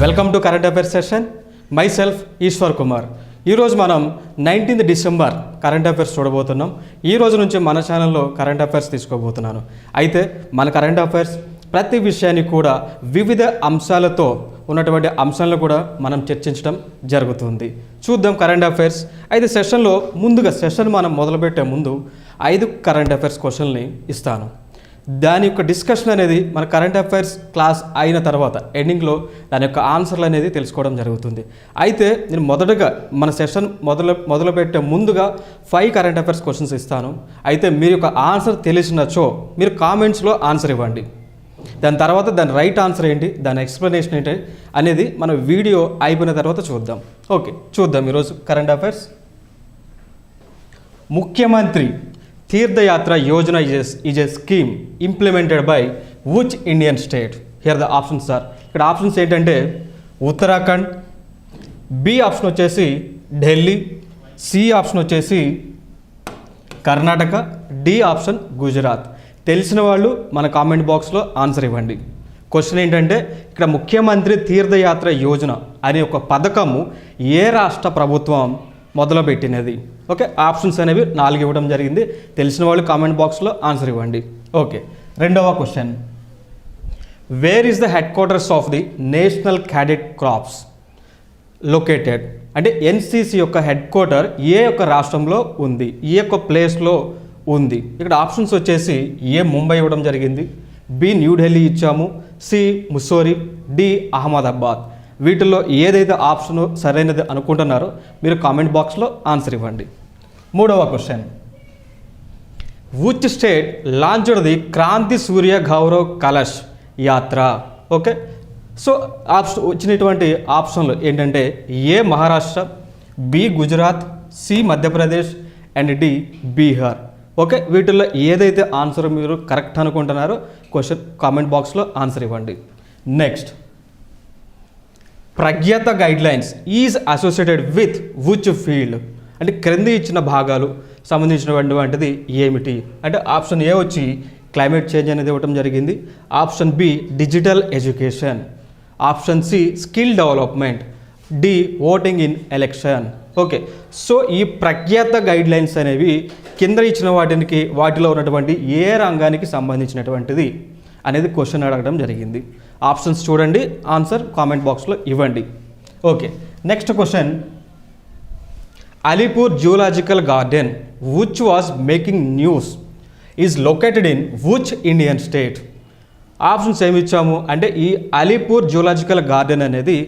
Welcome to current affairs session. Myself Ishwar Kumar. ఈరోజు మనం 19th December current affairs చూడబోతున్నాం. ఈ రోజు నుంచి మన ఛానల్లో కరెంట్ అఫైర్స్ తీసుకోబోతున్నాను. అయితే మన కరెంట్ అఫైర్స్ ప్రతి విషయాన్ని కూడా వివిధ అంశాలతో ఉన్నటువంటి అంశాలను కూడా మనం చర్చించడం జరుగుతుంది. చూద్దాం కరెంట్ అఫైర్స్. అయితే సెషన్ మనం మొదలుపెట్టే ముందు 5 కరెంట్ అఫైర్స్ క్వశ్చన్ని ఇస్తాను. దాని యొక్క డిస్కషన్ అనేది మన కరెంట్ అఫైర్స్ క్లాస్ అయిన తర్వాత ఎండింగ్లో దాని యొక్క ఆన్సర్లు అనేది తెలుసుకోవడం జరుగుతుంది. అయితే నేను మొదటగా మన సెషన్ మొదలుపెట్టే ముందుగా 5 కరెంట్ అఫైర్స్ క్వశ్చన్స్ ఇస్తాను. అయితే మీరు యొక్క ఆన్సర్ తెలిసినచో మీరు కామెంట్స్లో ఆన్సర్ ఇవ్వండి. దాని తర్వాత దాని రైట్ ఆన్సర్ ఏంటి, దాని ఎక్స్ప్లెనేషన్ ఏంటి అనేది మన వీడియో అయిపోయిన తర్వాత చూద్దాం. ఓకే, చూద్దాం ఈరోజు కరెంట్ అఫైర్స్. ముఖ్యమంత్రి తీర్థయాత్ర Yojana is a scheme implemented by which Indian state? Here the options are. ఇక్కడ ఆప్షన్స్ ఏంటంటే ఉత్తరాఖండ్, బి ఆప్షన్ వచ్చేసి ఢిల్లీ, సి ఆప్షన్ వచ్చేసి కర్ణాటక, డి ఆప్షన్ గుజరాత్. తెలిసిన వాళ్ళు మన కామెంట్ బాక్స్లో ఆన్సర్ ఇవ్వండి. క్వశ్చన్ ఏంటంటే ఇక్కడ ముఖ్యమంత్రి తీర్థయాత్ర యోజన అనే ఒక పథకము ఏ రాష్ట్ర ప్రభుత్వం మొదలుపెట్టినది? ఓకే, ఆప్షన్స్ అనేవి 4 ఇవ్వడం జరిగింది. తెలిసిన వాళ్ళు కామెంట్ బాక్స్లో ఆన్సర్ ఇవ్వండి. ఓకే, రెండవ question. Where is the headquarters of the national cadet crops located? అంటే ఎన్సిసి యొక్క హెడ్ క్వార్టర్ ఏ యొక్క రాష్ట్రంలో ఉంది, ఏ యొక్క ప్లేస్లో ఉంది? ఇక్కడ ఆప్షన్స్ వచ్చేసి ఏ ముంబై ఇవ్వడం జరిగింది, బి న్యూఢిల్లీ ఇచ్చాము, సి ముస్సోరీ, డి అహ్మదాబాద్. వీటిల్లో ఏదైతే ఆప్షన్ సరైనది అనుకుంటున్నారో మీరు కామెంట్ బాక్స్లో ఆన్సర్ ఇవ్వండి. మూడవ question. Which state launched the Kranti Surya Gaurav Kalash Yatra? Okay, so వచ్చినటువంటి ఆప్షన్లు ఏంటంటే A Maharashtra, B Gujarat, C Madhya Pradesh and D Bihar. Okay, వీటిల్లో ఏదైతే ఆన్సర్ మీరు కరెక్ట్ అనుకుంటున్నారో క్వశ్చన్ కామెంట్ బాక్స్లో ఆన్సర్ ఇవ్వండి. Next, Pragyata guidelines is associated with which field? అంటే క్రింది ఇచ్చిన భాగాలు సంబంధించినటువంటిది ఏమిటి? అంటే ఆప్షన్ ఏ వచ్చి క్లైమేట్ చేంజ్ అనేది ఇవ్వడం జరిగింది, option B digital education, option C skill development, D voting in election. Okay, so ఈ ప్రఖ్యాత గైడ్లైన్స్ అనేవి కింద ఇచ్చిన వాటిలో ఉన్నటువంటి ఏ రంగానికి సంబంధించినటువంటిది అనేది క్వశ్చన్ అడగడం జరిగింది. ఆప్షన్స్ చూడండి, ఆన్సర్ కామెంట్ బాక్స్లో ఇవ్వండి. Okay, next question. Alipore zoological garden which was making news is located in which Indian state? Options ఏమి ఇచ్చాము అంటే ఈ అలీపూర్ జూలాజికల్ గార్డెన్ అనేది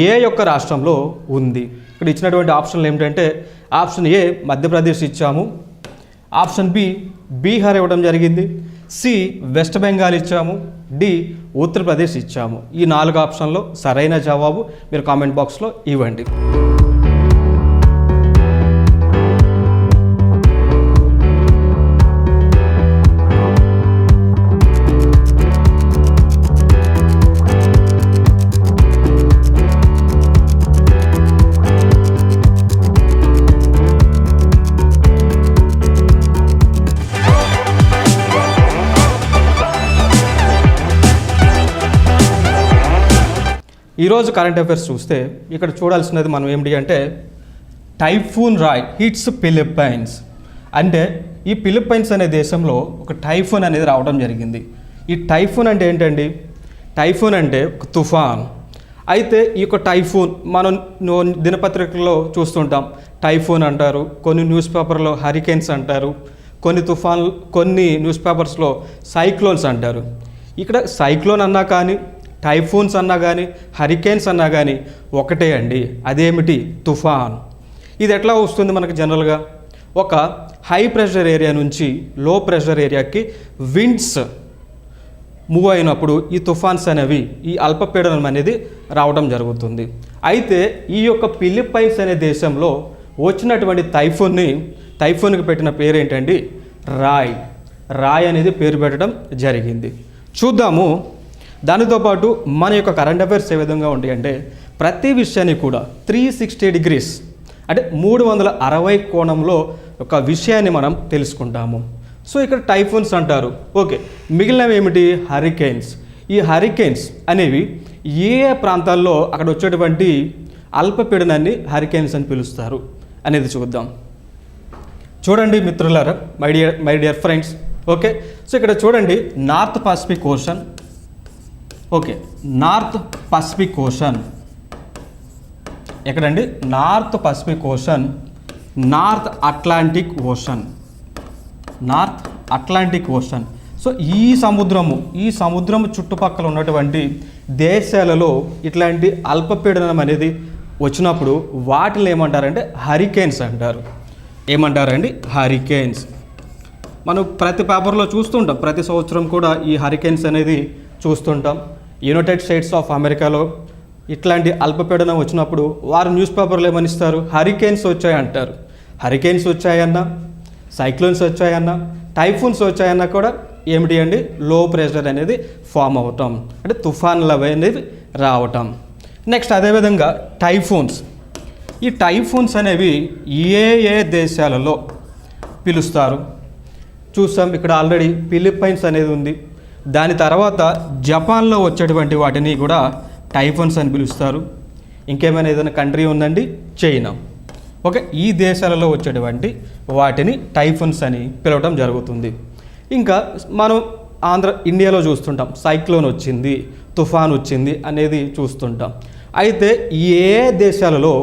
ఏ యొక్క రాష్ట్రంలో ఉంది? ఇక్కడ ఇచ్చినటువంటి ఆప్షన్లు ఏమిటంటే ఆప్షన్ ఏ మధ్యప్రదేశ్ ఇచ్చాము, ఆప్షన్ బి బీహార్ ఇవ్వడం జరిగింది, సి వెస్ట్ బెంగాల్ ఇచ్చాము, డి ఉత్తరప్రదేశ్ ఇచ్చాము. ఈ 4 ఆప్షన్లో సరైన జవాబు మీరు కామెంట్ బాక్స్లో ఇవ్వండి. ఈరోజు కరెంట్ అఫైర్స్ చూస్తే ఇక్కడ చూడాల్సినది మనం ఏమిటి అంటే టైఫూన్ రాయ్ హిట్స్ ఫిలిప్పైన్స్. అంటే ఈ ఫిలిప్పైన్స్ అనే దేశంలో ఒక టైఫూన్ అనేది రావడం జరిగింది. ఈ టైఫూన్ అంటే ఏంటండి? టైఫూన్ అంటే ఒక తుఫాన్. అయితే ఈ యొక్క టైఫూన్ మనం దినపత్రికల్లో చూస్తుంటాం, టైఫూన్ అంటారు, కొన్ని న్యూస్ పేపర్లో హరికేన్స్ అంటారు, కొన్ని న్యూస్ పేపర్స్లో సైక్లోన్స్ అంటారు. ఇక్కడ సైక్లోన్ అన్నా కానీ, టైఫూన్స్ అన్నా కానీ, హరికేన్స్ అన్నా కానీ ఒకటే అండి. అదేమిటి? తుఫాన్. ఇది ఎట్లా వస్తుంది మనకి? జనరల్గా ఒక హై ప్రెషర్ ఏరియా నుంచి లో ప్రెషర్ ఏరియాకి విండ్స్ మూవ్ అయినప్పుడు ఈ తుఫాన్స్ అనేవి, ఈ అల్పపీడనం అనేది రావడం జరుగుతుంది. అయితే ఈ యొక్క ఫిలిప్పైన్స్ అనే దేశంలో వచ్చినటువంటి టైఫూన్కి పెట్టిన పేరు ఏంటండి? రాయ్ అనేది పేరు పెట్టడం జరిగింది. చూద్దాము. దానితో పాటు మన యొక్క కరెంట్ అఫైర్స్ ఏ విధంగా ఉంటాయి అంటే ప్రతి విషయాన్ని కూడా 360 degrees అంటే 360 కోణంలో ఒక విషయాన్ని మనం తెలుసుకుంటాము. సో ఇక్కడ టైఫూన్స్ అంటారు. ఓకే, మిగిలినవి ఏమిటి? హరికేన్స్. ఈ హరికేన్స్ అనేవి ఏ ఏ ప్రాంతాల్లో అక్కడ వచ్చేటువంటి అల్పపీడనాన్ని హరికేన్స్ అని పిలుస్తారు అనేది చూద్దాం. చూడండి మిత్రులారా, my dear friends. Okay, so ఇక్కడ చూడండి north Pacific Ocean. Okay, north Pacific Ocean ఎక్కడండి? North Pacific Ocean, north Atlantic Ocean, north Atlantic Ocean. So ఈ సముద్రము చుట్టుపక్కల ఉన్నటువంటి దేశాలలో ఇట్లాంటి అల్పపీడనం అనేది వచ్చినప్పుడు వాటిని ఏమంటారంటే హరికేన్స్ అంటారు. ఏమంటారండి? హరికేన్స్. మనం ప్రతి పేపర్లో చూస్తుంటాం, ప్రతి సంవత్సరం కూడా ఈ హరికేన్స్ అనేది చూస్తుంటాం. యునైటెడ్ స్టేట్స్ ఆఫ్ అమెరికాలో ఇట్లాంటి అల్పపీడనం వచ్చినప్పుడు వారు న్యూస్ పేపర్లు ఏమనిస్తారు? హరికేన్స్ వచ్చాయంటారు. హరికేన్స్ వచ్చాయన్నా, సైక్లోన్స్ వచ్చాయన్నా, టైఫూన్స్ వచ్చాయన్నా కూడా ఏమిటి అండి? లో ప్రెషర్ అనేది ఫామ్ అవటం, అంటే తుఫాన్లు అనేది రావటం. నెక్స్ట్ అదేవిధంగా టైఫూన్స్. ఈ టైఫూన్స్ అనేవి ఏ ఏ దేశాలలో పిలుస్తారు చూసాం. ఇక్కడ ఆల్రెడీ ఫిలిప్పైన్స్ అనేది ఉంది. దాని తర్వాత జపాన్లో వచ్చేటువంటి వాటిని కూడా టైఫూన్స్ అని పిలుస్తారు. ఇంకేమైనా ఏదైనా కంట్రీ ఉందండి? చైనా. ఓకే, ఈ దేశాలలో వచ్చేటువంటి వాటిని టైఫూన్స్ అని పిలవడం జరుగుతుంది. ఇంకా మనం ఇండియాలో చూస్తుంటాం, సైక్లోన్ వచ్చింది, తుఫాన్ వచ్చింది అనేది చూస్తుంటాం. అయితే ఏ దేశాలలో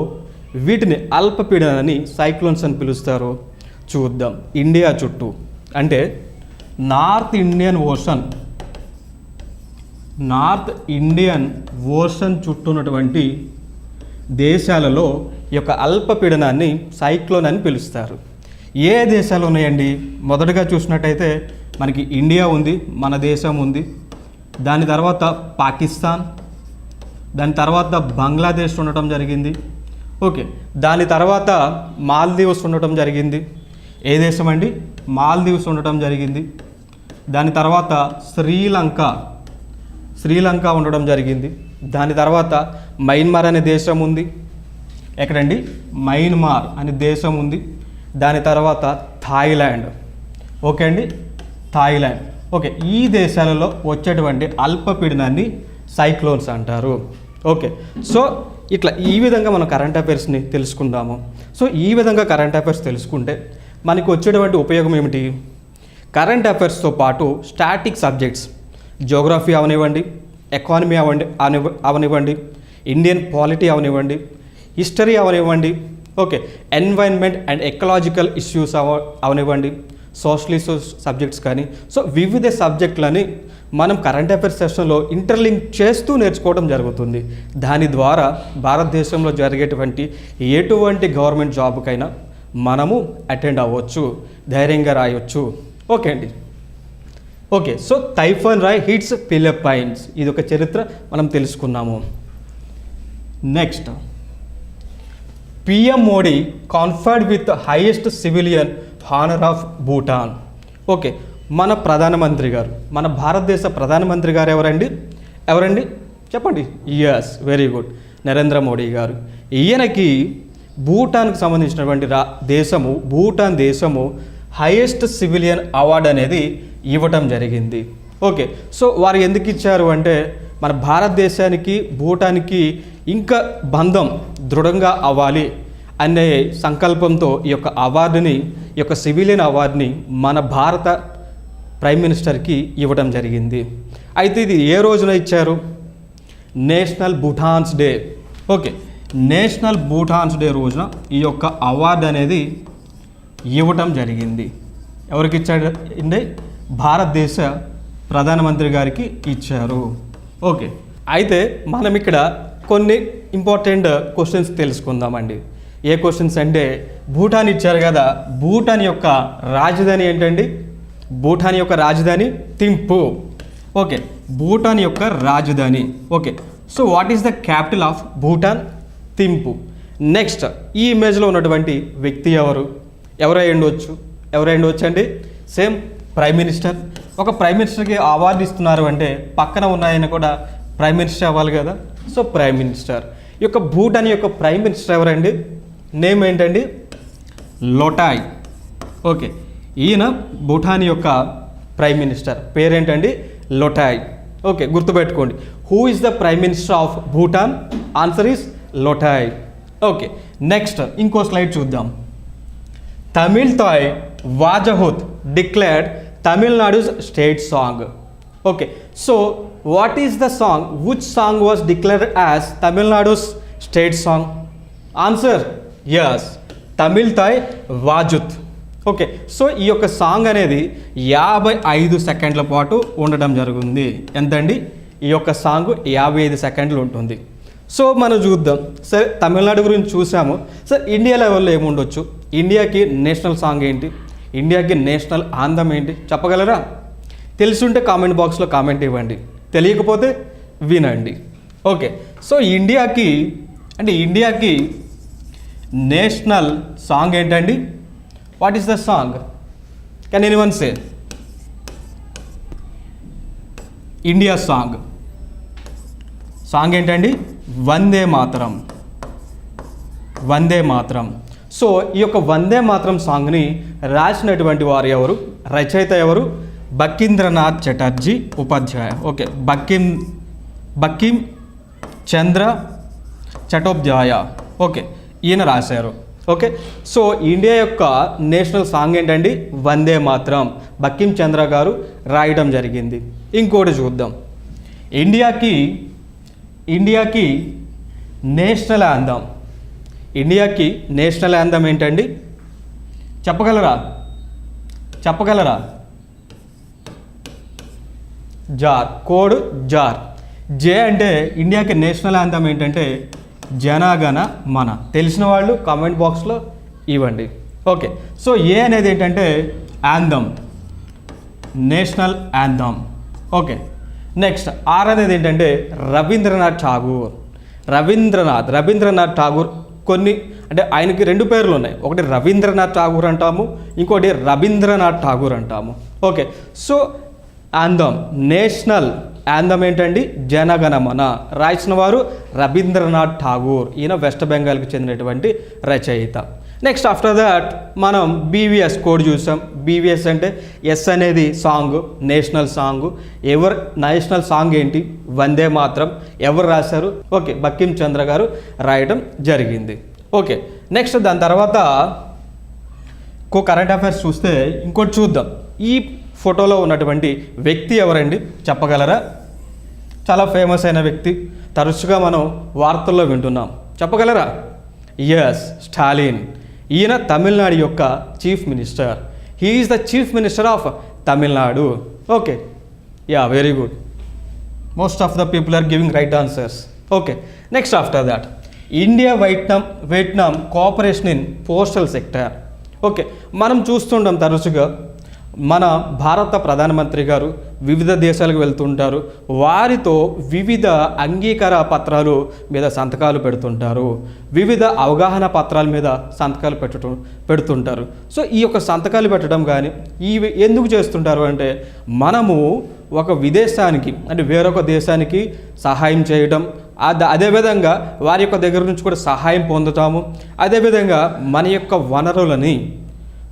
వీటిని అల్పపీడనాన్ని సైక్లోన్స్ అని పిలుస్తారో చూద్దాం. ఇండియా చుట్టూ, అంటే నార్త్ ఇండియన్ ఓషన్ చుట్టూ ఉన్నటువంటి దేశాలలో ఈ యొక్క అల్పపీడనాన్ని సైక్లోన్ అని పిలుస్తారు. ఏ దేశాలు ఉన్నాయండి? మొదటగా చూసినట్టయితే మనకి ఇండియా ఉంది, మన దేశం ఉంది. దాని తర్వాత పాకిస్తాన్, దాని తర్వాత బంగ్లాదేశ్ ఉండటం జరిగింది. ఓకే, దాని తర్వాత మాల్దీవ్స్ ఉండటం జరిగింది. ఏ దేశం అండి? మాల్దీవ్స్ ఉండటం జరిగింది. దాని తర్వాత శ్రీలంక ఉండడం జరిగింది. దాని తర్వాత మయన్మార్ అనే దేశం ఉంది. ఎక్కడండి? మయన్మార్ అనే దేశం ఉంది. దాని తర్వాత థాయిలాండ్. ఓకే అండి, థాయిలాండ్. ఓకే, ఈ దేశాలలో వచ్చేటువంటి అల్పపీడనాన్ని సైక్లోన్స్ అంటారు. ఓకే, సో ఇట్లా ఈ విధంగా మనం కరెంట్ అఫైర్స్ని తెలుసుకుందాము. సో ఈ విధంగా కరెంట్ అఫైర్స్ తెలుసుకుంటే మనకు వచ్చేటువంటి ఉపయోగం ఏమిటి? కరెంట్ అఫైర్స్తో పాటు స్టాటిక్ సబ్జెక్ట్స్, జియోగ్రఫీ అవనివ్వండి, ఎకానమీ అవనివ్వండి, ఇండియన్ పాలిటీ అవనివ్వండి, హిస్టరీ అవనివ్వండి, okay, environment and ecological issues అవనివ్వండి, సోషలిస్ట్ సబ్జెక్ట్స్ కానీ, సో వివిధ సబ్జెక్టులని మనం కరెంట్ అఫైర్స్ సెషన్లో ఇంటర్లింక్ చేస్తూ నేర్చుకోవడం జరుగుతుంది. దాని ద్వారా భారతదేశంలో జరిగేటువంటి ఎటువంటి గవర్నమెంట్ జాబ్కైనా మనము అటెండ్ అవ్వచ్చు, ధైర్యంగా రాయొచ్చు. ఓకే అండి. Okay, so typhoon Rai hits Philippines, ఇది ఒక చరిత్ర మనం తెలుసుకున్నాము. Next, PM Modi conferred with highest civilian honour of Bhutan. Okay, మన ప్రధానమంత్రి గారు, మన భారతదేశ ప్రధానమంత్రి గారు ఎవరండి చెప్పండి? Yes, very good, Narendra Modi గారు. ఈయనకి భూటాన్కి సంబంధించినటువంటి భూటాన్ దేశము హైయెస్ట్ సివిలియన్ అవార్డు అనేది ఇవ్వటం జరిగింది. ఓకే, సో వారు ఎందుకు ఇచ్చారు అంటే మన భారతదేశానికి భూటాన్కి ఇంకా బంధం దృఢంగా అవ్వాలి అనే సంకల్పంతో ఈ యొక్క అవార్డుని, ఈ యొక్క సివిలియన్ అవార్డుని మన భారత ప్రైమ్ మినిస్టర్కి ఇవ్వడం జరిగింది. అయితే ఇది ఏ రోజున ఇచ్చారు? National Bhutan's day. Okay, national Bhutan's day రోజున ఈ యొక్క అవార్డు అనేది ఇవ్వటం జరిగింది. ఎవరికి ఇచ్చాడు అంటే భారతదేశ ప్రధానమంత్రి గారికి ఇచ్చారు. ఓకే, అయితే మనం ఇక్కడ కొన్ని ఇంపార్టెంట్ క్వశ్చన్స్ తెలుసుకుందామండి. ఏ క్వశ్చన్స్ అంటే, భూటాన్ ఇచ్చారు కదా, భూటాన్ యొక్క రాజధాని ఏంటండి? భూటాన్ యొక్క రాజధాని థింపు. ఓకే, భూటాన్ యొక్క రాజధాని. Okay, so what is the capital of Bhutan? Thimphu. Next, ఈ ఇమేజ్లో ఉన్నటువంటి వ్యక్తి ఎవరై ఉండవచ్చు అండి? Same prime minister. ఒక ప్రైమ్ మినిస్టర్కి అవార్డు ఇస్తున్నారు అంటే పక్కన ఉన్నాయని కూడా ప్రైమ్ మినిస్టర్ అవ్వాలి కదా. So prime minister. ఈ యొక్క భూటాన్ యొక్క ప్రైమ్ మినిస్టర్ ఎవరండి? నేమ్ ఏంటండి? లోటాయ్. ఓకే, ఈయన భూటాన్ యొక్క ప్రైమ్ మినిస్టర్ పేరేంటండి? లోటాయ్. ఓకే, గుర్తుపెట్టుకోండి. Who is the prime minister of Bhutan? Answer is Lotay. Okay, next ఇంకో స్లైడ్ చూద్దాం. Tamil Vazhthu declared Tamil Nadu's state song. Okay, so what is the song? Which song was declared as Tamil Nadu's state song? Answer is, Tamil Vazhthu. Okay, so ఈ యొక్క song అనేది 55 సెకండ్ల పాటు ఉండడం జరుగుతుంది. ఎంతండి? ఈ యొక్క సాంగ్ 55 సెకండ్లు ఉంటుంది. సో మనం చూద్దాం. సరే, తమిళనాడు గురించి చూసాము. సార్, ఇండియా లెవెల్లో ఏముండొచ్చు? ఇండియాకి నేషనల్ సాంగ్ ఏంటి? ఇండియాకి నేషనల్ ఆంథమ్ ఏంటి? చెప్పగలరా? తెలుసుంటే కామెంట్ బాక్స్లో కామెంట్ ఇవ్వండి, తెలియకపోతే వినండి. ఓకే, సో ఇండియాకి నేషనల్ సాంగ్ ఏంటండి? What is the song? Can anyone say? India song ఏంటండి? వందే మాతరం. వందే మాతరం. సో ఈ యొక్క వందే మాతరం సాంగ్ని రాసినటువంటి వారు ఎవరు? రచయిత ఎవరు? బకీంద్రనాథ్ చటర్జీ ఉపాధ్యాయ. ఓకే, బకిం చంద్ర చటోపాధ్యాయ. ఓకే, ఈయన రాశారు. ఓకే, సో ఇండియా యొక్క నేషనల్ సాంగ్ ఏంటండి? వందే మాతరం. బకిం చంద్ర గారు రాయడం జరిగింది. ఇంకోటి చూద్దాం. ఇండియాకి నేషనల్ యాంథమ్. ఇండియాకి నేషనల్ యాంథమ్ ఏంటండి? చెప్పగలరా? జార్. Code jar. జే అంటే ఇండియాకి నేషనల్ యాంథమ్ ఏంటంటే జనగణ మన. తెలిసిన వాళ్ళు కామెంట్ బాక్స్లో ఇవ్వండి. ఓకే, సో ఏ అనేది ఏంటంటే anthem, national anthem. Okay, next R అనేది ఏంటంటే రవీంద్రనాథ్ ఠాగూర్. కొన్ని అంటే ఆయనకి 2 పేర్లు ఉన్నాయి. ఒకటి రవీంద్రనాథ్ ఠాగూర్ అంటాము, ఇంకోటి రవీంద్రనాథ్ ఠాగూర్ అంటాము. Okay, so anthem, national anthem ఏంటండి? జనగణమన. రాసిన వారు రవీంద్రనాథ్ ఠాగూర్. ఈయన వెస్ట్ బెంగాల్కి చెందినటువంటి రచయిత. నెక్స్ట్ ఆఫ్టర్ దట్ మనం బీవీఎస్ కోడ్ చూసాం. బీవీఎస్ అంటే ఎస్ అనేది song, national song. National song ఏంటి? వందే మాత్రం. ఎవరు రాశారు? ఓకే, బకిం చంద్ర గారు రాయడం జరిగింది. ఓకే, నెక్స్ట్ దాని తర్వాత కరెంట్ అఫైర్స్ చూస్తే ఇంకోటి చూద్దాం. ఈ ఫోటోలో ఉన్నటువంటి వ్యక్తి ఎవరండి? చెప్పగలరా? చాలా ఫేమస్ అయిన వ్యక్తి, తరచుగా మనం వార్తల్లో వింటున్నాం. చెప్పగలరా? ఎస్, స్టాలిన్. ఈయన తమిళనాడు యొక్క chief minister. He is the chief minister of Tamil Nadu. Okay, ya, very good. Most of the people are giving right answers. Okay, next after that India Vietnam cooperation in postal sector. Okay, మనం చూస్తుంటాం తరచుగా మన భారత ప్రధానమంత్రి గారు వివిధ దేశాలకు వెళ్తుంటారు. వారితో వివిధ అంగీకార పత్రాలు మీద సంతకాలు పెడుతుంటారు, వివిధ అవగాహన పత్రాల మీద సంతకాలు పెడుతుంటారు. సో ఈ యొక్క సంతకాలు పెట్టడం కానీ ఇవి ఎందుకు చేస్తుంటారు అంటే మనము ఒక విదేశానికి అంటే వేరొక దేశానికి సహాయం చేయడం, అదేవిధంగా వారి యొక్క దగ్గర నుంచి కూడా సహాయం పొందుతాము. అదేవిధంగా మన యొక్క వనరులని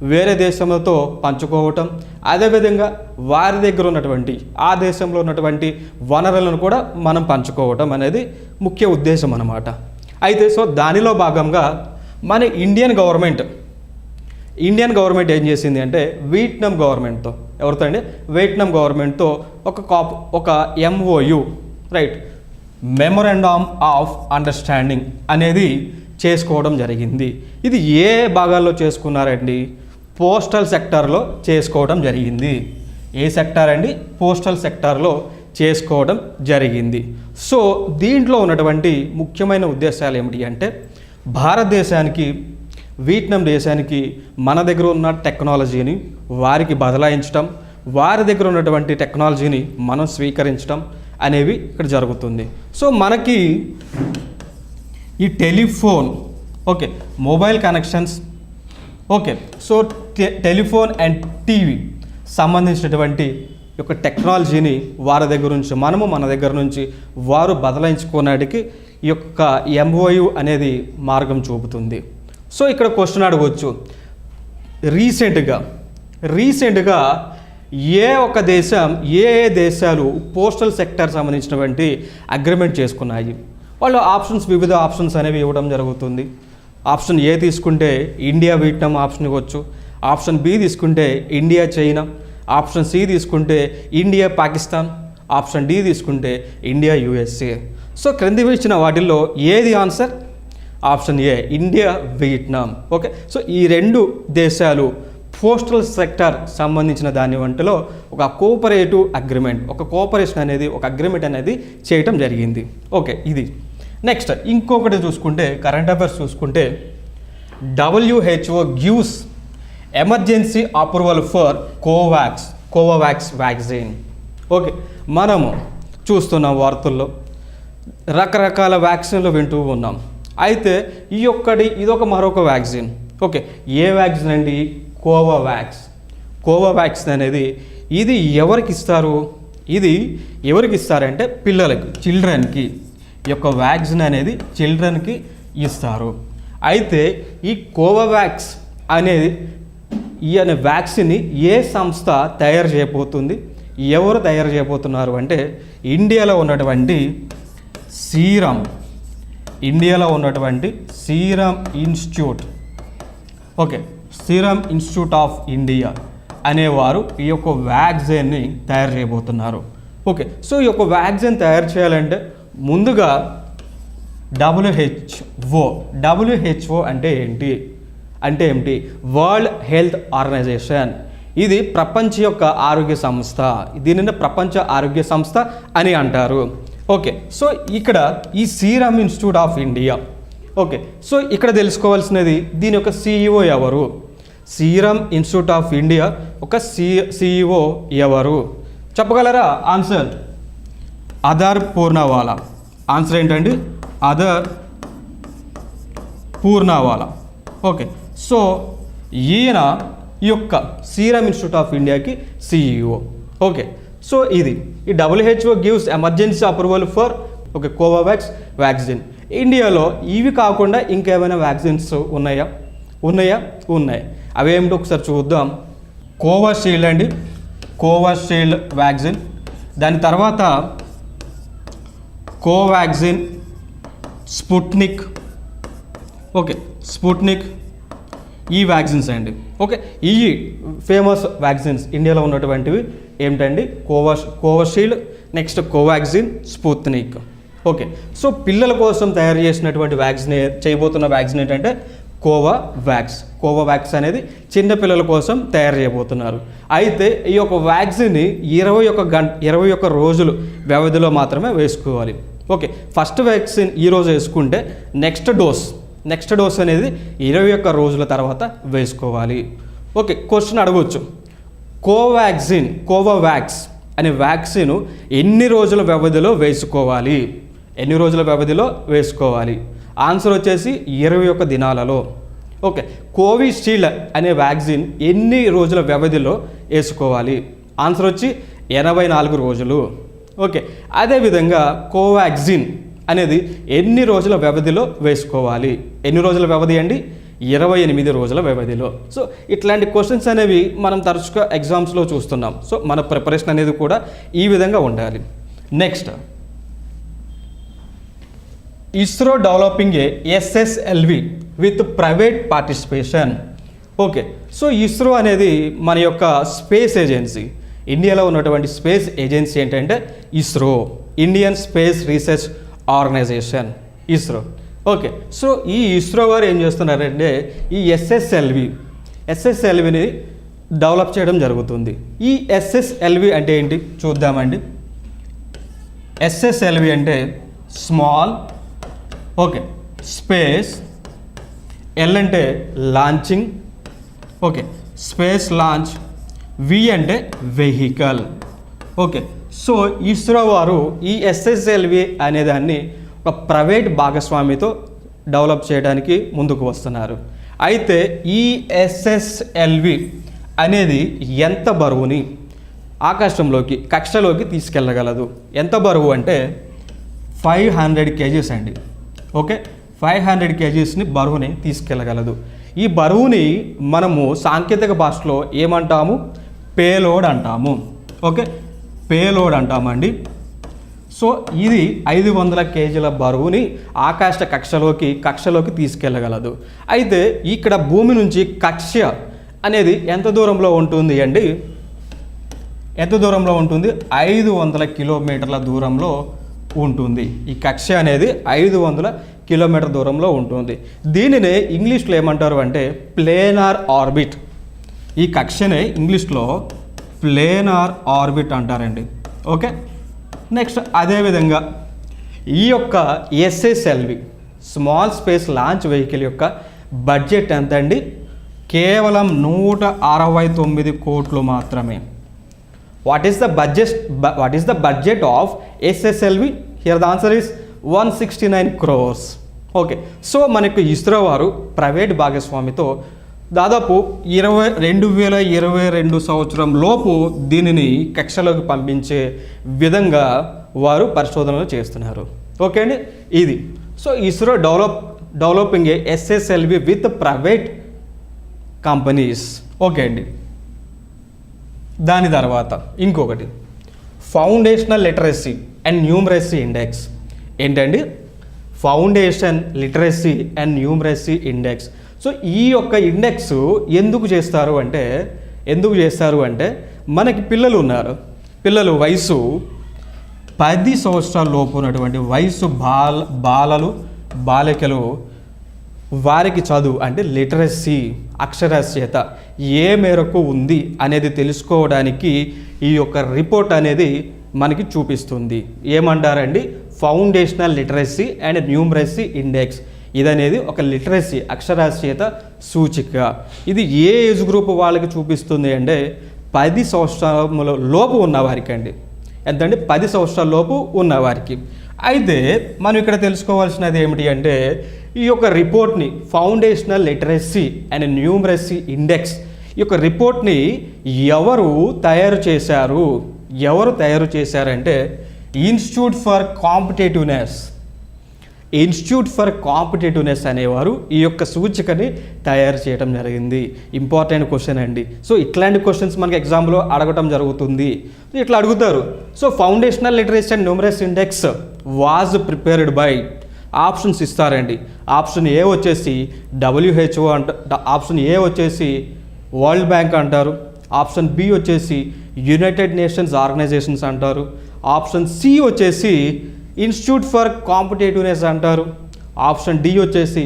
వేరే దేశంతో పంచుకోవటం, అదేవిధంగా వారి దగ్గర ఉన్నటువంటి ఆ దేశంలో ఉన్నటువంటి వనరులను కూడా మనం పంచుకోవటం అనేది ముఖ్య ఉద్దేశం అన్నమాట. అయితే సో దానిలో భాగంగా మన ఇండియన్ గవర్నమెంట్ ఏం చేసింది అంటే వియట్నాం గవర్నమెంట్తో, ఎవరితో అండి? వియట్నాం గవర్నమెంట్తో ఒక MOU, right, memorandum of understanding అనేది చేసుకోవడం జరిగింది. ఇది ఏ భాగాల్లో చేసుకున్నారండి? పోస్టల్ సెక్టార్లో చేసుకోవడం జరిగింది. ఏ సెక్టార్ అండి? పోస్టల్ సెక్టార్లో చేసుకోవడం జరిగింది. సో దీంట్లో ఉన్నటువంటి ముఖ్యమైన ఉద్దేశాలు ఏమిటి అంటే భారతదేశానికి వియట్నాం దేశానికి మన దగ్గర ఉన్న టెక్నాలజీని వారికి బదలాయించడం, వారి దగ్గర ఉన్నటువంటి టెక్నాలజీని మనం స్వీకరించడం అనేవి ఇక్కడ జరుగుతుంది. సో మనకి ఈ telephone, okay, mobile connections, okay, so telephone and TV సంబంధించినటువంటి యొక్క టెక్నాలజీని వారి దగ్గర నుంచి మనము మన దగ్గర నుంచి వారు బదలాయించుకోవడానికి ఈ యొక్క MOU అనేది మార్గం చూపుతుంది. సో ఇక్కడ క్వశ్చన్ అడగవచ్చు, రీసెంట్గా ఏ ఒక దేశం ఏ దేశాలు పోస్టల్ సెక్టర్ సంబంధించినటువంటి అగ్రిమెంట్ చేసుకున్నాయి? వాళ్ళు వివిధ ఆప్షన్స్ అనేవి ఇవ్వడం జరుగుతుంది. ఆప్షన్ ఏ తీసుకుంటే ఇండియా వియట్నాం ఆప్షన్ ఇవ్వచ్చు. ఆప్షన్ బి తీసుకుంటే ఇండియా చైనా. ఆప్షన్ సి తీసుకుంటే ఇండియా పాకిస్తాన్. ఆప్షన్ డి తీసుకుంటే ఇండియా యుఎస్ఏ. సో క్రింది ఇచ్చిన వాటిల్లో ఏది answer? Option A India Vietnam. Okay, so ఈ రెండు దేశాలు పోస్టల్ సెక్టర్ సంబంధించిన దాని వంటలో ఒక కోఆపరేటివ్ అగ్రిమెంట్, ఒక కోఆపరేషన్ అనేది, ఒక అగ్రిమెంట్ అనేది చేయటం జరిగింది. ఓకే, ఇది నెక్స్ట్. ఇంకొకటి చూసుకుంటే కరెంట్ అఫైర్స్ చూసుకుంటే WHO gives emergency approval for Covax vaccine. Okay, మనము చూస్తున్నాం వార్తల్లో రకరకాల వ్యాక్సిన్లు వింటూ ఉన్నాం. అయితే ఇదొక మరొక వ్యాక్సిన్. ఓకే, ఏ వ్యాక్సిన్ అండి? కోవావాక్స్ అనేది ఇది ఎవరికి ఇస్తారు? ఇది ఎవరికి ఇస్తారంటే పిల్లలకి, చిల్డ్రన్కి. ఈ యొక్క వ్యాక్సిన్ అనేది చిల్డ్రన్కి ఇస్తారు. అయితే ఈ కోవావాక్స్ అనేది అనే వ్యాక్సిన్ని ఏ సంస్థ తయారు చేయబోతుంది? ఎవరు తయారు చేయబోతున్నారు అంటే ఇండియాలో ఉన్నటువంటి serum institute. Okay, serum Institute of India అనేవారు ఈ యొక్క వ్యాక్సిన్ని తయారు చేయబోతున్నారు. ఓకే, సో ఈ యొక్క వ్యాక్సిన్ తయారు చేయాలంటే ముందుగా WHO అంటే ఏమిటి? World health organization. ఇది ప్రపంచ యొక్క ఆరోగ్య సంస్థ. దీనిని ప్రపంచ ఆరోగ్య సంస్థ అని అంటారు. ఓకే, సో ఇక్కడ ఈ Serum Institute of India. Okay, so ఇక్కడ తెలుసుకోవాల్సినది దీని యొక్క CEO ఎవరు? సీరం ఇన్స్టిట్యూట్ ఆఫ్ ఇండియా ఒక CEO ఎవరు చెప్పగలరా? ఆన్సర్ అదర్ పూర్ణవాలా. ఆన్సర్ ఏంటండి? అదర్ పూర్ణవాలా. ఓకే, సో ఈయన ఈ యొక్క సీరం ఇన్స్టిట్యూట్ ఆఫ్ ఇండియాకి CEO. ఓకే, సో ఈ WHO gives emergency approval for Covovax vaccine. ఇండియాలో ఇవి కాకుండా ఇంకేమైనా వ్యాక్సిన్స్ ఉన్నాయా? ఉన్నాయి. అవేమిటో ఒకసారి చూద్దాం. కోవిషీల్డ్ అండి, కోవిషీల్డ్ వ్యాక్సిన్. దాని తర్వాత కోవాక్సిన్, స్పుట్నిక్. ఓకే, స్పుట్నిక్ ఈ వ్యాక్సిన్స్ అండి. ఓకే, ఈ ఫేమస్ వ్యాక్సిన్స్ ఇండియాలో ఉన్నటువంటివి ఏమిటండి? Covishield, next Covaxin, Sputnik. Okay, so పిల్లల కోసం తయారు చేసినటువంటి చేయబోతున్న వ్యాక్సిన్ ఏంటంటే కోవావాక్స్ అనేది చిన్నపిల్లల కోసం తయారు చేయబోతున్నారు. అయితే ఈ యొక్క వ్యాక్సిన్ని 21 రోజులు వ్యవధిలో మాత్రమే వేసుకోవాలి. ఓకే, ఫస్ట్ వ్యాక్సిన్ ఈరోజు వేసుకుంటే నెక్స్ట్ డోస్ అనేది 21 రోజుల తర్వాత వేసుకోవాలి. ఓకే, క్వశ్చన్ అడగవచ్చు, కోవావాక్స్ అనే వ్యాక్సిన్ ఎన్ని రోజుల వ్యవధిలో వేసుకోవాలి? ఆన్సర్ వచ్చేసి 21 దినాలలో. ఓకే, కోవిషీల్డ్ అనే వ్యాక్సిన్ ఎన్ని రోజుల వ్యవధిలో వేసుకోవాలి? ఆన్సర్ వచ్చి 84 రోజులు. ఓకే, అదేవిధంగా కోవాక్సిన్ అనేది ఎన్ని రోజుల వ్యవధిలో వేసుకోవాలి? ఎన్ని రోజుల వ్యవధి అండి? 28 రోజుల వ్యవధిలో. సో ఇట్లాంటి క్వశ్చన్స్ అనేవి మనం తరచుగా ఎగ్జామ్స్లో చూస్తున్నాం. సో మన ప్రిపరేషన్ అనేది కూడా ఈ విధంగా ఉండాలి. Next, ISRO developing SSLV with private participation. Okay, so ISRO అనేది మన యొక్క స్పేస్ ఏజెన్సీ. ఇండియాలో ఉన్నటువంటి స్పేస్ ఏజెన్సీ ఏంటంటే ISRO, Indian space research organization, ISRO. Okay, so ఈ ఇస్రో వారు ఏం చేస్తున్నారంటే ఈ SSLVని డెవలప్ చేయడం జరుగుతుంది. ఈ SSLV అంటే ఏంటి చూద్దామండి. SSLV అంటే స్మాల్, ఓకే, స్పేస్, L అంటే launching, okay, space launch, V అంటే వెహికల్. ఓకే, సో ఇస్రో వారు ఈ SSLV అనేదాన్ని ఒక ప్రైవేట్ భాగస్వామితో డెవలప్ చేయడానికి ముందుకు వస్తున్నారు. అయితే ఈ SSLV అనేది ఎంత బరువుని కక్షలోకి తీసుకెళ్ళగలదు? ఎంత బరువు అంటే 500 kgs అండి. ఓకే, 500 kgsని బరువుని తీసుకెళ్ళగలదు. ఈ బరువుని మనము సాంకేతిక భాషలో ఏమంటాము? పేలోడ్ అంటాము. ఓకే, పేలోడ్ అంటామండి. సో ఇది 500 కేజీల బరువుని ఆకాశ కక్షలోకి తీసుకెళ్ళగలదు. అయితే ఇక్కడ భూమి నుంచి కక్ష అనేది ఎంత దూరంలో ఉంటుంది అండి? ఎంత దూరంలో ఉంటుంది? 500 కిలోమీటర్ల దూరంలో ఉంటుంది. ఈ కక్ష అనేది 500 కిలోమీటర్ దూరంలో ఉంటుంది. దీనినే ఇంగ్లీష్లో ఏమంటారు అంటే ప్లేనార్ ఆర్బిట్. ఈ కక్షనే ఇంగ్లీష్లో ప్లేనార్ ఆర్బిట్ అంటారండి. ఓకే, నెక్స్ట్ అదేవిధంగా ఈ యొక్క SSLV small space launch vehicle యొక్క బడ్జెట్ ఎంత అండి? కేవలం 169 కోట్లు మాత్రమే. What is the budget of SSLV? Here the answer is 169 crores. Okay, so మనకు ఇస్రో వారు ప్రైవేట్ భాగస్వామితో దాదాపు 2022 సంవత్సరం లోపు దీనిని కక్షలోకి పంపించే విధంగా వారు పరిశోధనలు చేస్తున్నారు. ఓకే అండి, ఇది. So ISRO developing a SSLV with private companies. Okay అండి, దాని తర్వాత ఇంకొకటి foundational literacy and numeracy index. ఏంటండి? Foundation literacy and numeracy index. So ఈ యొక్క ఇండెక్స్ ఎందుకు చేస్తారు అంటే మనకి పిల్లలు ఉన్నారు. పిల్లలు వయసు 10 సంవత్సరాల లోపు ఉన్నటువంటి వయసు బాలికలు వారికి చదువు అంటే లిటరసీ అక్షరాస్యత ఏ మేరకు ఉంది అనేది తెలుసుకోవడానికి ఈ యొక్క రిపోర్ట్ అనేది మనకి చూపిస్తుంది. ఏమంటారండి? Foundational literacy and numeracy index. ఇదనేది ఒక లిటరసీ అక్షరాస్యత సూచిక. ఇది ఏ ఏజ్ గ్రూప్ వాళ్ళకి చూపిస్తుంది అంటే 10 సంవత్సరాల లోపు ఉన్నవారికి అండి. ఎంతండి? 10 సంవత్సరాల లోపు ఉన్నవారికి. అయితే మనం ఇక్కడ తెలుసుకోవాల్సినది ఏమిటి అంటే ఈ యొక్క రిపోర్ట్ని foundational literacy and numeracy index ఈ యొక్క రిపోర్ట్ని ఎవరు తయారు చేశారంటే ఇన్స్టిట్యూట్ ఫర్ కాంపిటేటివ్నెస్ అనేవారు ఈ యొక్క సూచికని తయారు చేయడం జరిగింది. ఇంపార్టెంట్ క్వశ్చన్ అండి. సో ఇట్లాంటి క్వశ్చన్స్ మనకి ఎగ్జామ్లో అడగటం జరుగుతుంది. ఇట్లా అడుగుతారు. So foundational literacy and numeracy index was prepared by options ఇస్తారండి. ఆప్షన్ ఏ వచ్చేసి WHO ఆప్షన్ ఏ వచ్చేసి వరల్డ్ బ్యాంక్ అంటారు. ఆప్షన్ బి వచ్చేసి యునైటెడ్ నేషన్స్ ఆర్గనైజేషన్స్ అంటారు. ఆప్షన్ సి వచ్చేసి ఇన్స్టిట్యూట్ ఫర్ కాంపిటేటివ్నెస్ అంటారు. ఆప్షన్ డి వచ్చేసి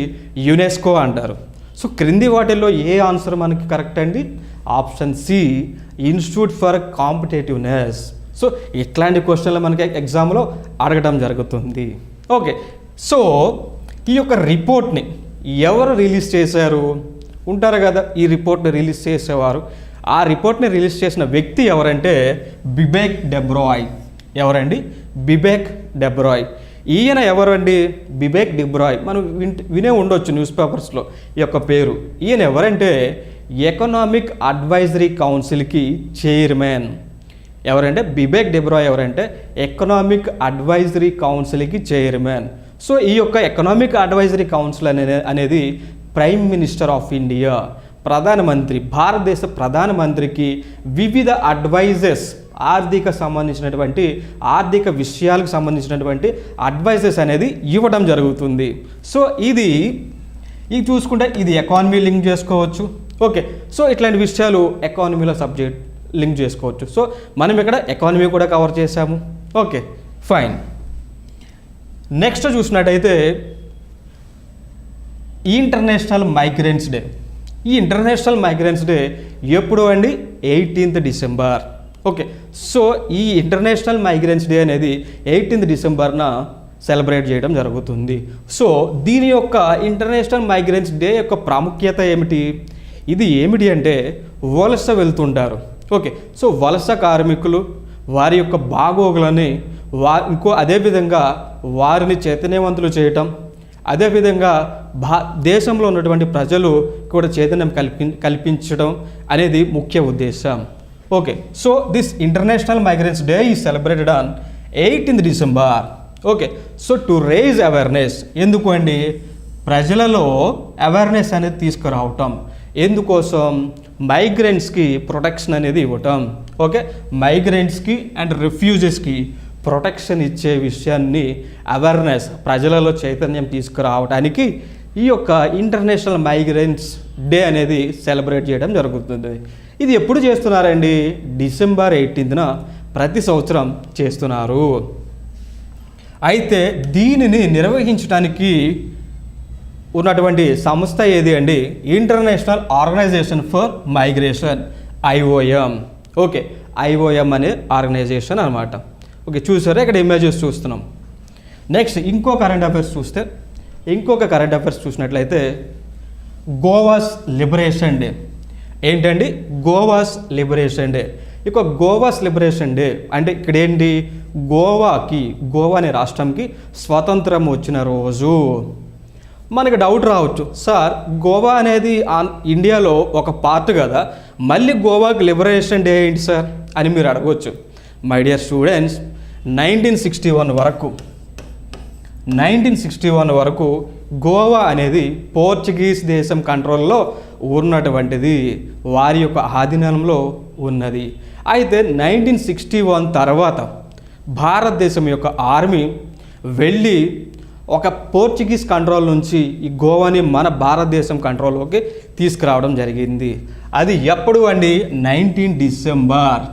యునెస్కో అంటారు. సో క్రింది వాటిల్లో ఏ ఆన్సర్ మనకి కరెక్ట్ అండి? Option C institute for competitiveness. So ఇట్లాంటి క్వశ్చన్లు మనకి ఎగ్జామ్లో అడగడం జరుగుతుంది. ఓకే, సో ఈ యొక్క రిపోర్ట్ని ఎవరు రిలీజ్ చేశారు? ఉంటారు కదా ఈ రిపోర్ట్ని రిలీజ్ చేసేవారు. ఆ రిపోర్ట్ని రిలీజ్ చేసిన వ్యక్తి ఎవరంటే బిబెక్ డెబ్రాయ్. ఎవరండి? బిబెక్ డెబ్రాయ్. ఈయన ఎవరండి? బిబెక్ డెబ్రాయ్. మనం వినే ఉండొచ్చు న్యూస్ పేపర్స్లో ఈ యొక్క పేరు. ఈయన ఎవరంటే ఎకనామిక్ అడ్వైజరీ కౌన్సిల్కి చైర్మన్. ఎవరంటే బిబెక్ డెబ్రాయ్ ఎవరంటే ఎకనామిక్ అడ్వైజరీ కౌన్సిల్కి చైర్మన్. సో ఈ యొక్క ఎకనామిక్ అడ్వైజరీ కౌన్సిల్ అనేది ప్రైమ్ మినిస్టర్ ఆఫ్ ఇండియా ప్రధానమంత్రి భారతదేశ ప్రధానమంత్రికి వివిధ అడ్వైజెస్ ఆర్థిక విషయాలకు సంబంధించినటువంటి అడ్వైజెస్ అనేది ఇవ్వడం జరుగుతుంది. సో ఇది చూసుకుంటే ఇది ఎకానమీ లింక్ చేసుకోవచ్చు. ఓకే, సో ఇట్లాంటి విషయాలు ఎకానమీలో సబ్జెక్ట్ లింక్ చేసుకోవచ్చు. సో మనం ఇక్కడ ఎకానమీ కూడా కవర్ చేసాము. Okay, fine. నెక్స్ట్ చూసినట్టయితే ఇంటర్నేషనల్ మైగ్రెంట్స్ డే. ఈ ఇంటర్నేషనల్ మైగ్రెంట్స్ డే ఎప్పుడు అండి? 18th December. ఓకే, సో ఈ ఇంటర్నేషనల్ మైగ్రెంట్స్ డే అనేది 18th డిసెంబర్న సెలబ్రేట్ చేయడం జరుగుతుంది. సో దీని యొక్క ఇంటర్నేషనల్ మైగ్రెంట్స్ డే యొక్క ప్రాముఖ్యత ఏమిటి? ఇది ఏమిటి అంటే వలస వెళ్తుంటారు. ఓకే, సో వలస కార్మికులు వారి యొక్క బాగోగులని అదేవిధంగా వారిని చైతన్యవంతులు చేయటం, అదేవిధంగా దేశంలో ఉన్నటువంటి ప్రజలు కూడా చైతన్యం కల్పించడం అనేది ముఖ్య ఉద్దేశం. Okay, so this international migrants day is celebrated on 18th December. Okay, so to raise awareness. ఎందుకు అండి? ప్రజలలో అవేర్నెస్ అనేది తీసుకురావటం. ఎందుకోసం? మైగ్రెంట్స్కి ప్రొటెక్షన్ అనేది ఇవ్వటం. ఓకే, మైగ్రెంట్స్కి అండ్ రిఫ్యూజెస్కి ప్రొటెక్షన్ ఇచ్చే విషయాన్ని అవేర్నెస్, ప్రజలలో చైతన్యం తీసుకురావడానికి ఈ యొక్క ఇంటర్నేషనల్ మైగ్రెంట్స్ డే అనేది సెలబ్రేట్ చేయడం జరుగుతుంది. ఇది ఎప్పుడు చేస్తున్నారండి? డిసెంబర్ 18న ప్రతి సంవత్సరం చేస్తున్నారు. అయితే దీనిని నిర్వహించడానికి ఉన్నటువంటి సంస్థ ఏది అండి? International organization for migration, IOM. Okay, IOM అనే ఆర్గనైజేషన్ అనమాట. ఓకే, చూసారా ఇక్కడ ఇమేజెస్ చూస్తున్నాం. నెక్స్ట్ ఇంకో కరెంట్ అఫైర్స్ చూసినట్లయితే గోవాస్ లిబరేషన్ డే. ఏంటండి? Goa's liberation day. ఇక గోవాస్ లిబరేషన్ డే అంటే ఇక్కడ ఏంటి? గోవా అనే రాష్ట్రంకి స్వాతంత్రం వచ్చిన రోజు. మనకి డౌట్ రావచ్చు, సార్ గోవా అనేది ఇండియాలో ఒక పార్ట్ కదా, మళ్ళీ గోవాకి లిబరేషన్ డే ఏంటి సార్ అని మీరు అడగవచ్చు. మై డియర్ స్టూడెంట్స్, 1961 వరకు గోవా అనేది పోర్చుగీస్ దేశం కంట్రోల్లో ఉన్నటువంటిది, వారి యొక్క ఆధీనంలో ఉన్నది. అయితే 1961 తర్వాత భారతదేశం యొక్క ఆర్మీ వెళ్ళి ఒక పోర్చుగీస్ కంట్రోల్ నుంచి ఈ గోవాని మన భారతదేశం కంట్రోల్లోకి తీసుకురావడం జరిగింది. అది ఎప్పుడు అండి? 19 డిసెంబర్.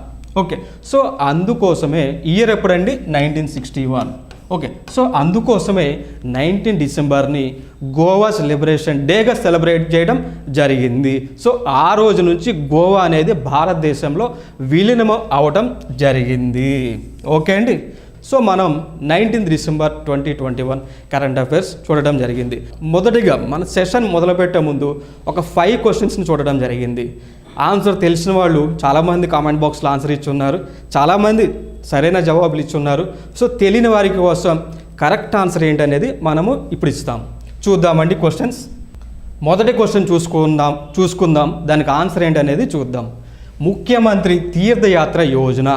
ఓకే, సో అందుకోసమే ఇయర్ ఎప్పుడండి? 1961. ఓకే, సో అందుకోసమే 19 డిసెంబర్ని గోవాస్ లిబరేషన్ డేగా సెలబ్రేట్ చేయడం జరిగింది. సో ఆ రోజు నుంచి గోవా అనేది భారతదేశంలో విలీనం అవడం జరిగింది. ఓకే అండి, సో మనం 19 డిసెంబర్ 2021 కరెంట్ అఫైర్స్ చూడడం జరిగింది. మొదటిగా మన సెషన్ మొదలుపెట్టే ముందు ఒక 5 క్వశ్చన్స్ని చూడడం జరిగింది. ఆన్సర్ తెలిసిన వాళ్ళు చాలామంది కామెంట్ బాక్స్లో ఆన్సర్ ఇచ్చున్నారు, చాలామంది సరైన జవాబులు ఇచ్చున్నారు. సో తెలియని వారికి కోసం కరెక్ట్ ఆన్సర్ ఏంటనేది మనము ఇప్పుడు ఇస్తాం. చూద్దామండి క్వశ్చన్స్. మొదటి క్వశ్చన్ చూసుకుందాం, దానికి ఆన్సర్ ఏంటనేది చూద్దాం. ముఖ్యమంత్రి తీర్థయాత్ర యోజన.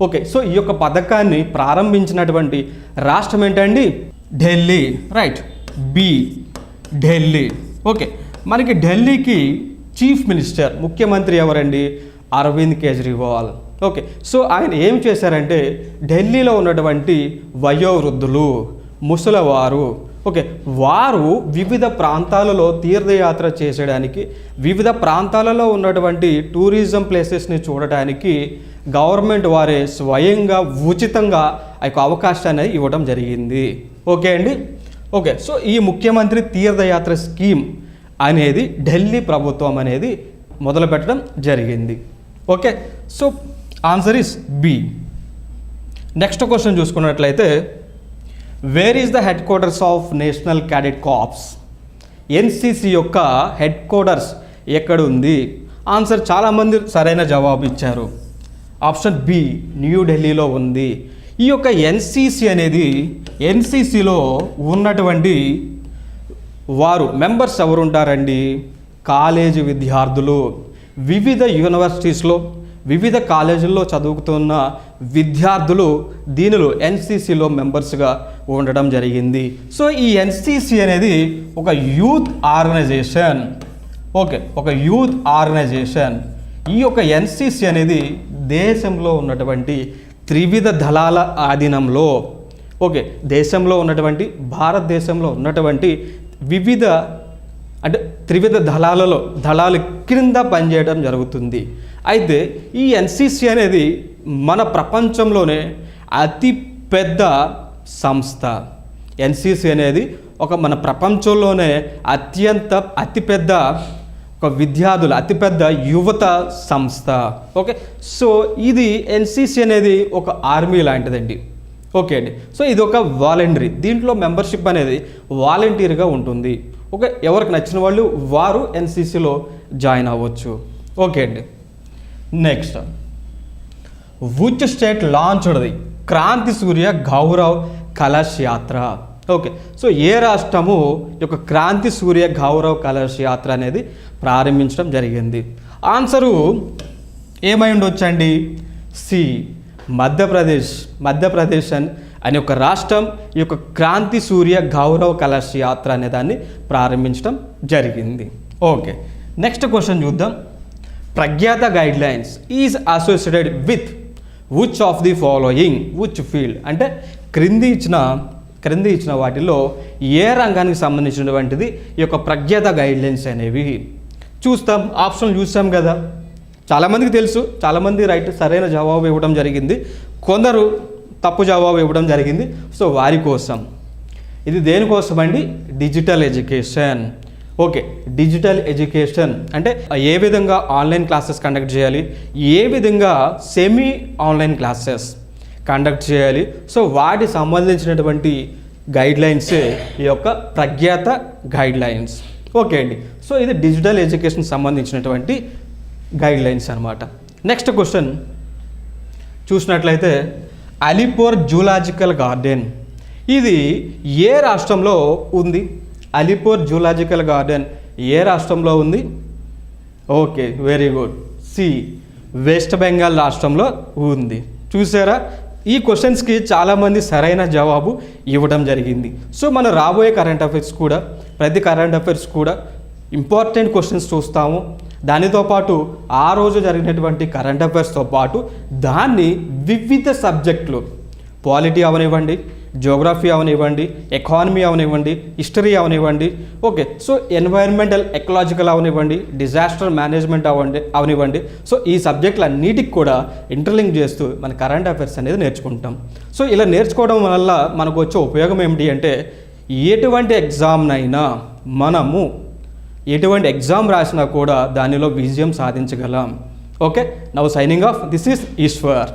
ఓకే, సో ఈ యొక్క పథకాన్ని ప్రారంభించినటువంటి రాష్ట్రం ఏంటండి? Delhi. Right, B Delhi. Okay, మనకి ఢిల్లీకి చీఫ్ మినిస్టర్, ముఖ్యమంత్రి ఎవరండి? అరవింద్ కేజ్రీవాల్. ఓకే, సో ఆయన ఏం చేశారంటే ఢిల్లీలో ఉన్నటువంటి వయోవృద్ధులు, ముసలివారు, ఓకే, వారు వివిధ ప్రాంతాలలో తీర్థయాత్ర చేసేయడానికి, వివిధ ప్రాంతాలలో ఉన్నటువంటి టూరిజం ప్లేసెస్ని చూడటానికి గవర్నమెంట్ వారే స్వయంగా ఉచితంగా ఆ యొక్క అవకాశాన్ని ఇవ్వడం జరిగింది. ఓకే అండి, ఓకే, సో ఈ ముఖ్యమంత్రి తీర్థయాత్ర స్కీమ్ అనేది ఢిల్లీ ప్రభుత్వం అనేది మొదలుపెట్టడం జరిగింది. Okay, so answer is B. Next question చూసుకున్నట్లయితే where is the headquarters of national cadet corps? NCC యొక్క హెడ్ క్వార్టర్స్ ఎక్కడ ఉంది? ఆన్సర్ చాలామంది సరైన జవాబు ఇచ్చారు. ఆప్షన్ బి న్యూఢిల్లీలో ఉంది. ఈ యొక్క NCCలో ఉన్నటువంటి వారు మెంబర్స్ ఎవరు ఉంటారండి? కాలేజీ విద్యార్థులు, వివిధ యూనివర్సిటీస్లో వివిధ కాలేజీల్లో చదువుతున్న విద్యార్థులు దీనిలో NCCలో మెంబర్స్గా ఉండడం జరిగింది. సో ఈ NCC అనేది ఒక యూత్ ఆర్గనైజేషన్. ఓకే, ఒక యూత్ ఆర్గనైజేషన్. ఈ యొక్క NCC అనేది దేశంలో ఉన్నటువంటి త్రివిధ దళాల ఆధీనంలో, ఓకే, దేశంలో ఉన్నటువంటి భారతదేశంలో ఉన్నటువంటి వివిధ అంటే త్రివిధ దళాల క్రింద పనిచేయడం జరుగుతుంది. అయితే ఈ NCC అనేది మన ప్రపంచంలోనే అతి పెద్ద సంస్థ. NCC అనేది మన ప్రపంచంలోనే అతిపెద్ద ఒక విద్యార్థుల అతిపెద్ద యువత సంస్థ. ఓకే, సో ఇది NCC అనేది ఒక ఆర్మీ లాంటిదండి. ఓకే అండి, సో ఇది ఒక వాలంటరీ, దీంట్లో మెంబర్షిప్ అనేది వాలంటీర్గా ఉంటుంది. ఓకే, ఎవరికి నచ్చిన వాళ్ళు వారు NCCలో జాయిన్ అవ్వచ్చు. ఓకే అండి, next which state launched Kranti Surya Gaurav Kalash Yatra? Okay, so ఏ రాష్ట్రము యొక్క క్రాంతి సూర్య గౌరవ్ కలశ్ యాత్ర అనేది ప్రారంభించడం జరిగింది? ఆన్సరు ఏమై ఉండొచ్చండి? సి మధ్యప్రదేశ్ అనే ఒక రాష్ట్రం ఈ యొక్క క్రాంతి సూర్య గౌరవ్ కలశ్ యాత్ర అనే దాన్ని ప్రారంభించడం జరిగింది. ఓకే, నెక్స్ట్ క్వశ్చన్ చూద్దాం. ప్రఖ్యాత guidelines is associated with which of the following which field అంటే క్రింది ఇచ్చిన వాటిలో ఏ రంగానికి సంబంధించినటువంటిది ఈ యొక్క ప్రఖ్యాత గైడ్లైన్స్ అనేవి చూస్తాం. ఆప్షన్ చూస్తాం కదా, చాలామందికి తెలుసు, చాలామంది సరైన జవాబు ఇవ్వడం జరిగింది, కొందరు తప్పు జవాబు ఇవ్వడం జరిగింది. సో వారి కోసం ఇది దేనికోసం అండి? Digital education. Okay, digital education అంటే ఏ విధంగా ఆన్లైన్ క్లాసెస్ కండక్ట్ చేయాలి, ఏ విధంగా సెమీ ఆన్లైన్ క్లాసెస్ కండక్ట్ చేయాలి. సో వాటి సంబంధించినటువంటి గైడ్లైన్సే ఈ యొక్క ప్రఖ్యాత గైడ్లైన్స్. ఓకే అండి, సో ఇది డిజిటల్ ఎడ్యుకేషన్ సంబంధించినటువంటి గైడ్లైన్స్ అనమాట. నెక్స్ట్ క్వశ్చన్ చూసినట్లయితే అలీపూర్ జూలాజికల్ గార్డెన్ ఇది ఏ రాష్ట్రంలో ఉంది? అలీపూర్ జూలాజికల్ గార్డెన్ ఏ రాష్ట్రంలో ఉంది? Okay, very good, C West Bengal రాష్ట్రంలో ఉంది. చూసారా, ఈ క్వశ్చన్స్కి చాలామంది సరైన జవాబు ఇవ్వడం జరిగింది. సో మనం రాబోయే కరెంట్ అఫైర్స్ కూడా, ప్రతి కరెంట్ అఫైర్స్ కూడా ఇంపార్టెంట్ క్వశ్చన్స్ చూస్తాము. దానితో పాటు ఆ రోజు జరిగినటువంటి కరెంట్ అఫైర్స్తో పాటు దాన్ని వివిధ సబ్జెక్టులు, పాలిటీ అవనివ్వండి, జోగ్రఫీ అవనివ్వండి, ఎకానమీ అవనివ్వండి, హిస్టరీ అవనివ్వండి, ఓకే, సో ఎన్వైరన్మెంటల్ ఎకలాజికల్ అవనివ్వండి, డిజాస్టర్ మేనేజ్మెంట్ అవనివ్వండి, సో ఈ సబ్జెక్టులన్నిటికి కూడా ఇంటర్లింక్ చేస్తూ మన కరెంట్ అఫైర్స్ అనేది నేర్చుకుంటాం. సో ఇలా నేర్చుకోవడం వల్ల మనకు వచ్చే ఉపయోగం ఏమిటి అంటే ఎటువంటి ఎగ్జామ్నైనా మనము ఎటువంటి ఎగ్జామ్ రాసినా కూడా దానిలో విజయం సాధించగలం. Okay, now signing off, this is Eshwar.